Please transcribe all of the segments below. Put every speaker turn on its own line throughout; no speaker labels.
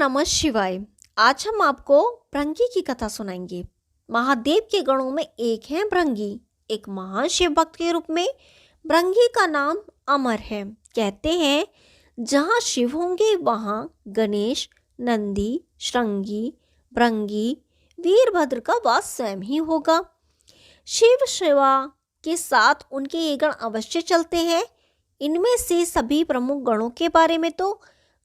नमः शिवाय। आज हम आपको भृंगी की कथा सुनाएंगे। महादेव के गणों में एक है भृंगी। एक महान शिव भक्त के रूप में भृंगी का नाम अमर है। कहते हैं जहाँ शिव होंगे वहाँ गणेश, नंदी, श्रृंगी, भृंगी, वीरभद्र का वास स्वयं ही होगा। शिव शिवा के साथ उनके ये गण अवश्य चलते हैं। इनमें से सभी प्रमुख गणों के बारे में तो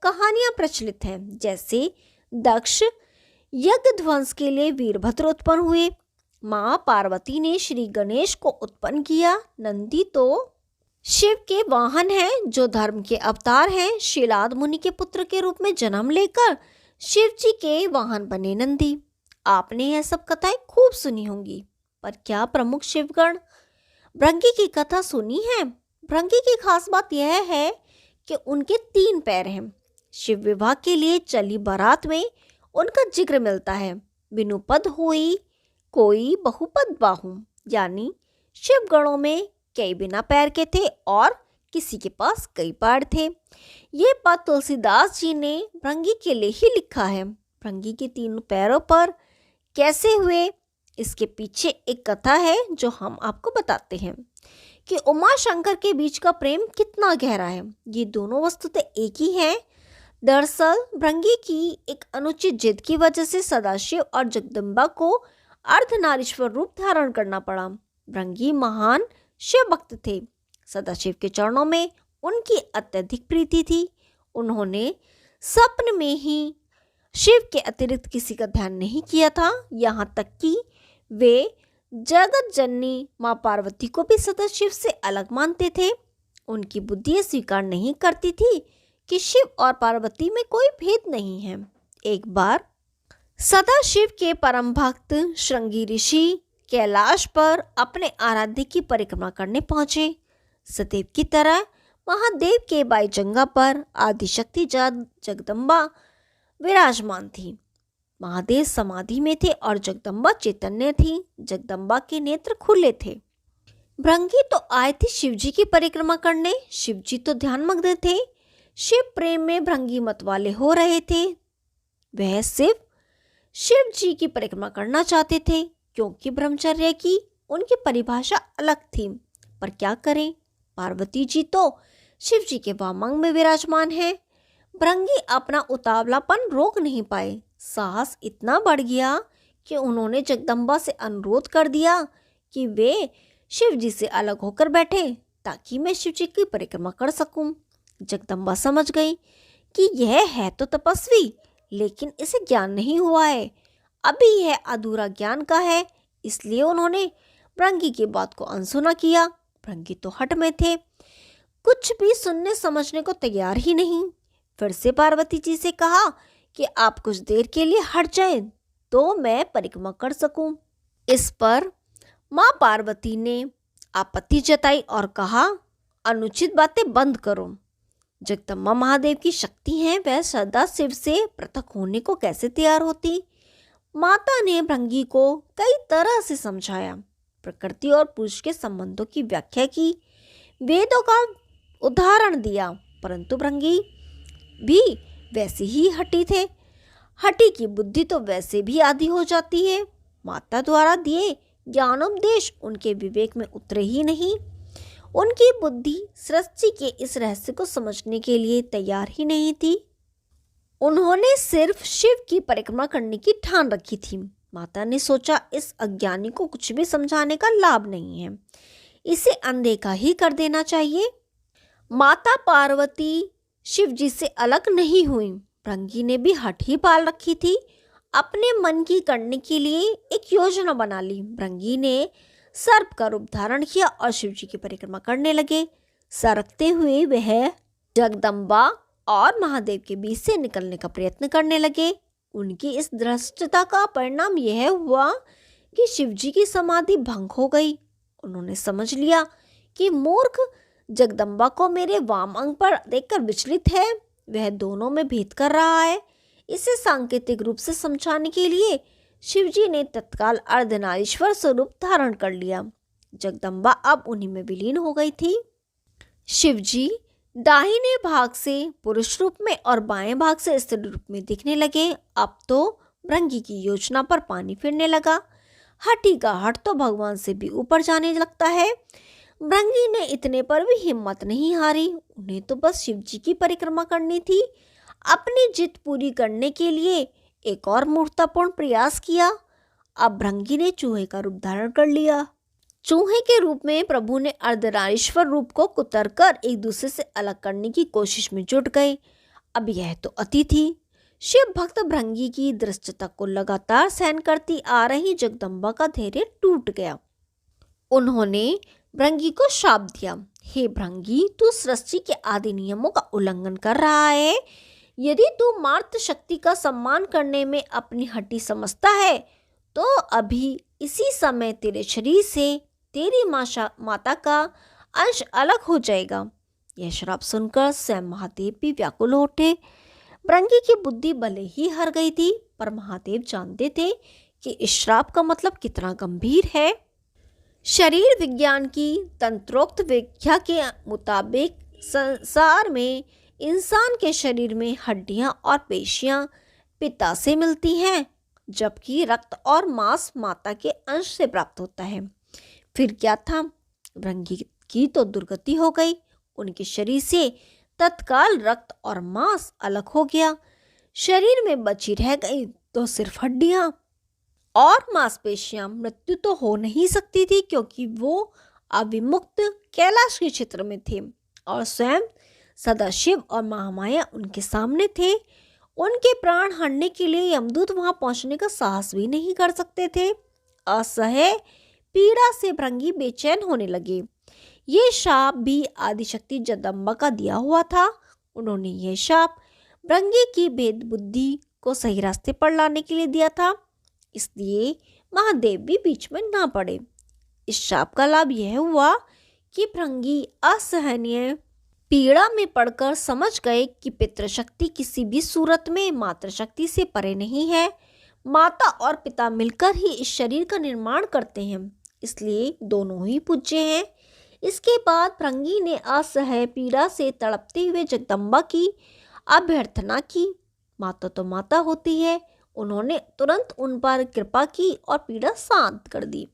कहानियां प्रचलित हैं। जैसे दक्ष यज्ञ ध्वंस के लिए वीरभद्र उत्पन्न हुए, माँ पार्वती ने श्री गणेश को उत्पन्न किया, नंदी तो शिव के वाहन हैं जो धर्म के अवतार हैं। शीलाद मुनि के पुत्र के रूप में जन्म लेकर शिव जी के वाहन बने नंदी। आपने यह सब कथाएं खूब सुनी होंगी, पर क्या प्रमुख शिवगण भृंगी की कथा सुनी है? भृंगी की खास बात यह है कि उनके 3 पैर हैं। शिव विवाह के लिए चली बारात में उनका जिक्र मिलता है। बिनुपद हुई कोई बहुपद बाहु, यानी शिव गणों में कई बिना पैर के थे और किसी के पास कई पैर थे। ये पद तुलसीदास जी ने भृंगी के लिए ही लिखा है। भृंगी के 3 पैरों पर कैसे हुए, इसके पीछे एक कथा है जो हम आपको बताते हैं कि उमा शंकर के बीच का प्रेम कितना गहरा है। ये दोनों वस्तुतः एक ही हैं। दरअसल भृंगी की एक अनुचित जिद की वजह से सदाशिव और जगदम्बा को अर्धनारीश्वर रूप धारण करना पड़ा। भृंगी महान शिव भक्त थे। सदाशिव के चरणों में उनकी अत्यधिक प्रीति थी। उन्होंने स्वप्न में ही शिव के अतिरिक्त किसी का ध्यान नहीं किया था। यहाँ तक कि वे जगत जननी माँ पार्वती को भी सदाशिव से अलग मानते थे। उनकी बुद्धि स्वीकार नहीं करती थी कि शिव और पार्वती में कोई भेद नहीं है। एक बार सदाशिव के परम भक्त श्रृंगी ऋषि कैलाश पर अपने आराध्य की परिक्रमा करने पहुंचे। सदैव की तरह महादेव के बाईजंगा पर आदिशक्ति जगदम्बा विराजमान थी। महादेव समाधि में थे और जगदम्बा चैतन्य थी। जगदम्बा के नेत्र खुले थे। भृंगी तो आए थे शिवजी की परिक्रमा करने। शिवजी तो ध्यानमग्न थे। शिव प्रेम में भृंगी मत वाले हो रहे थे। वह सिर्फ शिव जी की परिक्रमा करना चाहते थे, क्योंकि ब्रह्मचर्य की उनकी परिभाषा अलग थी। पर क्या करें, पार्वती जी तो शिव जी के वामंग में विराजमान है। भृंगी अपना उतावलापन रोक नहीं पाए। साहस इतना बढ़ गया कि उन्होंने जगदम्बा से अनुरोध कर दिया कि वे शिव जी से अलग होकर बैठे ताकि मैं शिव जी की परिक्रमा कर सकूं। जगदम्बा समझ गई कि यह है तो तपस्वी, लेकिन इसे ज्ञान नहीं हुआ है, अभी यह अधूरा ज्ञान का है। इसलिए उन्होंने भृंगी की बात को अनसुना किया। भृंगी तो हठ में थे, कुछ भी सुनने समझने को तैयार ही नहीं। फिर से पार्वती जी से कहा कि आप कुछ देर के लिए हट जाएं तो मैं परिक्रमा कर सकूं। इस पर माँ पार्वती ने आपत्ति जताई और कहा, अनुचित बातें बंद करो। जगदम्बा महादेव की शक्ति है, वह सदा शिव से पृथक होने को कैसे तैयार होती। माता ने भृंगी को कई तरह से समझाया, प्रकृति और पुरुष के संबंधों की व्याख्या की, वेदों का उदाहरण दिया, परंतु भृंगी भी वैसे ही हठी थे। हठी की बुद्धि तो वैसे भी आधी हो जाती है। माता द्वारा दिए ज्ञानोपदेश उनके विवेक में उतरे ही नहीं। उनकी बुद्धि सृष्टि के इस रहस्य को समझने के लिए तैयार ही नहीं थी। उन्होंने सिर्फ शिव की परिक्रमा करने की ठान रखी थी। माता ने सोचा इस अज्ञानी को कुछ भी समझाने का लाभ नहीं है, इसे अनदेखा ही कर देना चाहिए। माता पार्वती शिव जी से अलग नहीं हुई। भृंगी ने भी हठ ही पाल रखी थी। अपने मन की करने के लिए एक योजना बना ली। भृंगी ने सर्प का रूप धारण किया और शिव जी की परिक्रमा करने लगे। सरकते हुए वह जगदम्बा और महादेव के बीच से निकलने का प्रयत्न करने लगे। उनकी इस धृष्टता का परिणाम यह हुआ कि शिव जी की समाधि भंग हो गई। उन्होंने समझ लिया कि मूर्ख जगदम्बा को मेरे वाम अंग पर देखकर विचलित है, वह दोनों में भेद कर रहा है। इसे सांकेतिक रूप से समझाने के लिए शिवजी ने तत्काल अर्धनारीश्वर स्वरूप धारण कर लिया। जगदम्बा अब उन्हीं में विलीन हो गई थी। शिवजी दाहिने भाग से पुरुष रूप में और बाएं भाग से स्त्री रूप में दिखने लगे। अब तो भृंगी की योजना पर पानी फिरने लगा। हठी का हठ तो भगवान से भी ऊपर जाने लगता है। भृंगी ने इतने पर भी हिम्मत नहीं हारी। उन्हें तो बस शिव जी की परिक्रमा करनी थी। अपनी जिद पूरी करने के लिए एक और मूर्खतापूर्ण प्रयास किया। अब भृंगी ने चूहे का रूप धारण कर लिया। चूहे के रूप में प्रभु ने अर्धनारीश्वर रूप को कुतरकर एक दूसरे से अलग करने की कोशिश में जुट गए। अब यह तो अति थी। शिव भक्त भृंगी की दृष्टता को लगातार सहन करती आ रही जगदम्बा का धैर्य टूट गया। उन्होंने भृंगी को शाप दिया, हे भृंगी, तू सृष्टि के आदि नियमों का उल्लंघन कर रहा है। यदि तू मातृ शक्ति का सम्मान करने में अपनी हड्डी समझता है तो अभी इसी समय तेरे शरीर से तेरी माता का अंश अलग हो जाएगा। यह श्राप सुनकर स्वयं महादेव भी व्याकुल हो उठे। भृंगी की बुद्धि भले ही हर गई थी, पर महादेव जानते थे कि इस श्राप का मतलब कितना गंभीर है। शरीर विज्ञान की तंत्रोक्त व्याख्या के मुताबिक संसार में इंसान के शरीर में हड्डियां और पेशियां पिता से मिलती हैं, जबकि रक्त और मांस माता के अंश से प्राप्त होता है। फिर क्या था, भृंगी की तो दुर्गति हो गई। उनके शरीर से तत्काल रक्त और मांस अलग हो गया। शरीर में बची रह गई तो सिर्फ हड्डियां और मांसपेशियां। मृत्यु तो हो नहीं सकती थी, क्योंकि वो अविमुक्त कैलाश के क्षेत्र में थे और स्वयं सदाशिव और महामाया उनके सामने थे। उनके प्राण हरने के लिए यमदूत वहां पहुंचने का साहस भी नहीं कर सकते थे। असह्य पीड़ा से भृंगी बेचैन होने लगे। ये शाप भी आदिशक्ति जगदम्बा का दिया हुआ था। उन्होंने यह शाप भृंगी की भेद बुद्धि को सही रास्ते पर लाने के लिए दिया था, इसलिए महादेव भी बीच में ना पड़े। इस शाप का लाभ यह हुआ कि भृंगी असहनीय पीड़ा में पड़कर समझ गए कि पितृशक्ति किसी भी सूरत में मातृशक्ति से परे नहीं है। माता और पिता मिलकर ही इस शरीर का निर्माण करते हैं, इसलिए दोनों ही पूज्य हैं। इसके बाद भृंगी ने असह्य पीड़ा से तड़पते हुए जगदम्बा की अभ्यर्थना की। माता तो माता होती है। उन्होंने तुरंत उन पर कृपा की और पीड़ा शांत कर दी।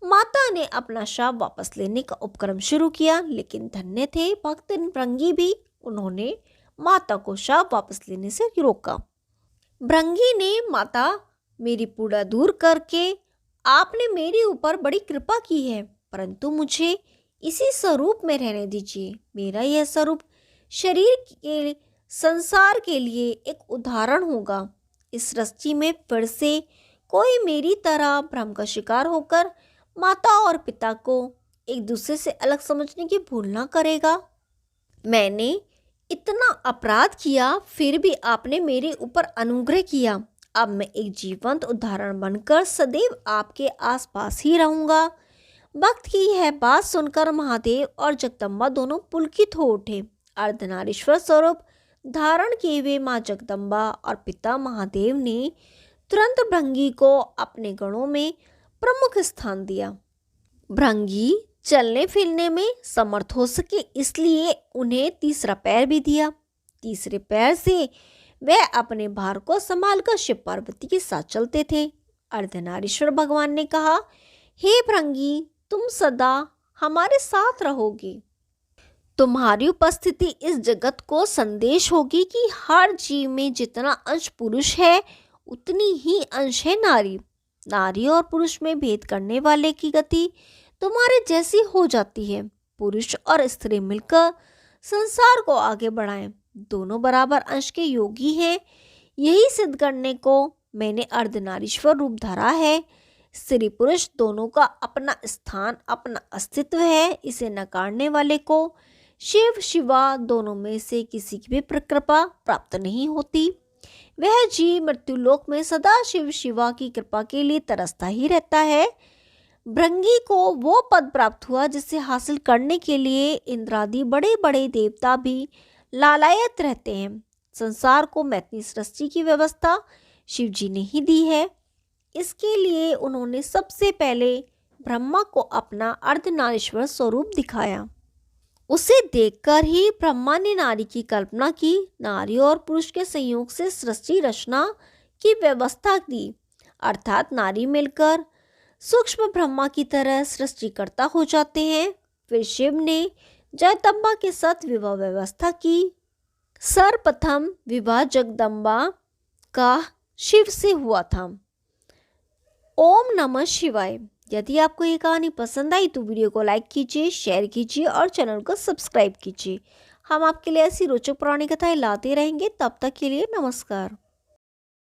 माता ने अपना शाप वापस लेने का उपक्रम शुरू किया, लेकिन धन्य थे भक्त भृंगी भी। उन्होंने माता को शाप वापस लेने से रोका। भृंगी ने, माता, मेरी पीड़ा दूर करके आपने मेरे ऊपर बड़ी कृपा की है, परंतु मुझे इसी स्वरूप में रहने दीजिए। मेरा यह स्वरूप शरीर के संसार के लिए एक उदाहरण होगा। इस सृष्टि में फिर से कोई मेरी तरह भ्रम का शिकार होकर माता और पिता को एक दूसरे से अलग समझने की भूल ना करेगा। मैंने इतना अपराध किया, फिर भी आपने मेरे ऊपर अनुग्रह किया। अब मैं एक जीवंत उदाहरण बनकर सदैव आपके आसपास ही रहूंगा। भक्त की यह बात सुनकर महादेव और जगदम्बा दोनों पुलकित हो उठे। अर्धनारीश्वर स्वरूप धारण किए हुए माँ जगदम्बा और पिता महादेव ने तुरंत भृंगी को अपने गणों में प्रमुख स्थान दिया। भृंगी चलने फिरने में समर्थ हो सके, इसलिए उन्हें तीसरा पैर भी दिया। तीसरे पैर से वह अपने भार को संभालकर शिव पार्वती के साथ चलते थे। अर्धनारीश्वर भगवान ने कहा, हे भृंगी, तुम सदा हमारे साथ रहोगे। तुम्हारी उपस्थिति इस जगत को संदेश होगी कि हर जीव में जितना अंश पुरुष है उतनी ही अंश है नारी। नारी और पुरुष में भेद करने वाले की गति तुम्हारे जैसी हो जाती है। पुरुष और स्त्री मिलकर संसार को आगे बढ़ाएं। दोनों बराबर अंश के योगी हैं। यही सिद्ध करने को मैंने अर्धनारीश्वर रूप धरा है। स्त्री पुरुष दोनों का अपना स्थान, अपना अस्तित्व है। इसे नकारने वाले को शिव शिवा दोनों में से किसी की भी कृपा प्राप्त नहीं होती। वह जीव मृत्युलोक में सदा शिव शिवा की कृपा के लिए तरसता ही रहता है। भृंगी को वो पद प्राप्त हुआ जिसे हासिल करने के लिए इंद्रादि बड़े बड़े देवता भी लालायत रहते हैं। संसार को मैथिली सृष्टि की व्यवस्था शिव जी ने ही दी है। इसके लिए उन्होंने सबसे पहले ब्रह्मा को अपना अर्धनारीश्वर स्वरूप दिखाया। उसे देखकर ही ब्रह्मा ने नारी की कल्पना की, नारी और पुरुष के संयोग से सृष्टि रचना की व्यवस्था दी, अर्थात नारी मिलकर सूक्ष्म ब्रह्मा की तरह सृष्टिकर्ता हो जाते हैं। फिर शिव ने जगदम्बा के साथ विवाह व्यवस्था की। सर्वप्रथम विवाह जगदम्बा का शिव से हुआ था। ओम नमः शिवाय। यदि आपको ये कहानी पसंद आई तो वीडियो को लाइक कीजिए, शेयर कीजिए और चैनल को सब्सक्राइब कीजिए। हम आपके लिए ऐसी रोचक पुरानी कथाएं लाते रहेंगे। तब तक के लिए नमस्कार।